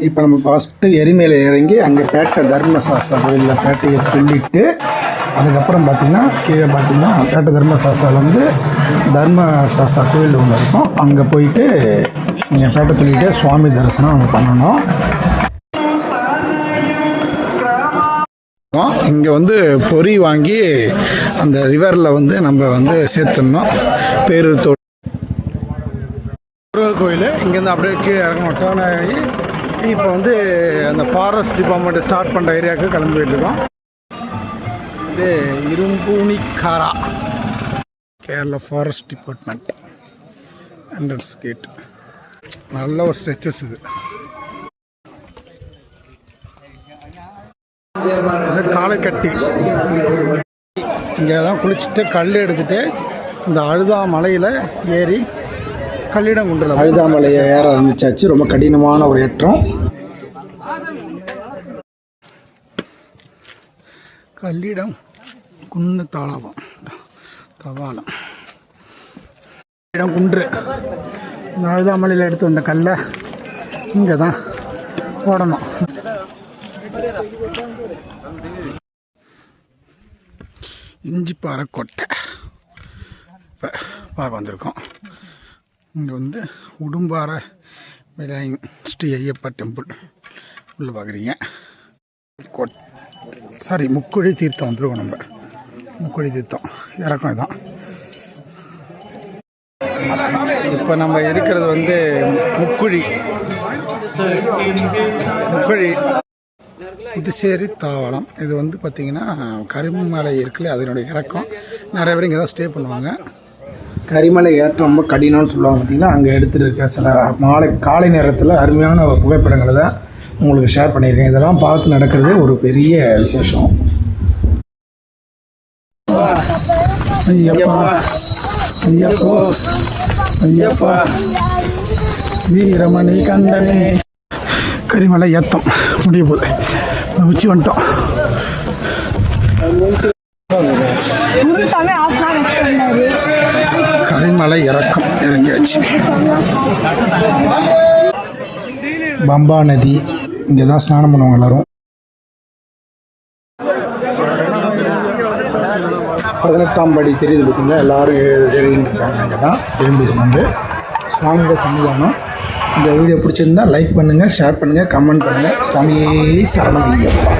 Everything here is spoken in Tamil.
இப்போ நம்ம ஃபஸ்ட்டு எரிமேல இறங்கி அங்கே பேட்டை தர்மசாஸ்திரா கோயிலில் பேட்டையை துள்ளிட்டு அதுக்கப்புறம் பார்த்திங்கன்னா கீழே பார்த்திங்கன்னா பேட்டை தர்மசாஸ்திராலேருந்து தர்மசாஸ்திரா கோயில் ஒன்று இருக்கும். அங்கே போயிட்டு நீங்கள் பேட்டை துள்ளிட்டு சுவாமி தரிசனம் நம்ம பண்ணணும். இங்கே வந்து பொறி வாங்கி அந்த ரிவரில் வந்து நம்ம வந்து சேர்த்துடணும். பேரூர் கோயில் இங்கேருந்து அப்படியே கீழே இறங்கணும். டேர்ன் ஆகி இப்போ வந்து அந்த ஃபாரஸ்ட் டிபார்ட்மெண்ட் ஸ்டார்ட் பண்ணுற ஏரியாவுக்கு கிளம்பி போயிட்டுருக்கோம். இது இரும்பூனிக்காரா Kerala forest department entrance gate. நல்ல ஒரு ஸ்ட்ரெச்சஸ் இது. காலை கட்டி இங்கே தான் குளிச்சுட்டு கல் எடுத்துகிட்டு இந்த அழுதா மலையில் ஏறி கல்லிடங்குன்றில் அழுதாமலையை ஏற ஆரம்பிச்சாச்சு. ரொம்ப கடினமான ஒரு ஏற்றம். கல்லிடம் குன்று தாளவம் தவாலம் இடம் குன்று. இந்த அழுதாமலையில் எடுத்து வந்த கல்லை இங்கே தான் போடணும். இஞ்சிப்பாறை கோட்டை இப்போ பார்க்க வந்திருக்கோம். இங்கே வந்து உடும்பாறை விநாயகர் ஸ்ரீ ஐயப்பா டெம்பிள் உள்ளே பார்க்குறீங்க. முக்குழி தீர்த்தம் வந்துருக்கோம். நம்ம முக்குழி தீர்த்தம் இறக்கம் இதுதான். இப்போ நம்ம இருக்கிறது வந்து முக்குழி புதுச்சேரி தாவளம். இது வந்து பார்த்திங்கன்னா கரிமலை இருக்குல்ல, அதனுடைய இறக்கம். நிறைய பேர் இங்கே தான் ஸ்டே பண்ணுவாங்க. கரிமலை ஏற்றம் ரொம்ப கடினம்னு சொல்லுவாங்க. பார்த்திங்கன்னா அங்கே எடுத்துகிட்டு இருக்க சில காலை நேரத்தில் அருமையான புகைப்படங்களை தான் உங்களுக்கு ஷேர் பண்ணியிருக்கேன். இதெல்லாம் பார்த்து நடக்கிறது ஒரு பெரிய விசேஷம். ஐயப்பா ஐயப்போ ஐயப்பா வீரமணி கண்டனே. கரிமலை ஏத்தம் முடிய போகுது. உச்சி வந்துட்டோம். கரிமலை இறக்கம் இறங்கியாச்சு. பம்பா நதி இங்கே தான் ஸ்நானம் பண்ணுவாங்க எல்லோரும். 18ஆம் படி தெரியுது பார்த்திங்களா, எல்லோரும் ஏறின்னு இருக்காங்க. அங்கே தான் எறும்பி வந்து சுவாமியோட சன்னிதானம். இந்த வீடியோ பிடிச்சிருந்தால் லைக் பண்ணுங்கள், ஷேர் பண்ணுங்கள், கமெண்ட் பண்ணுங்கள். சுவாமியே சரணம் ஐயப்பா.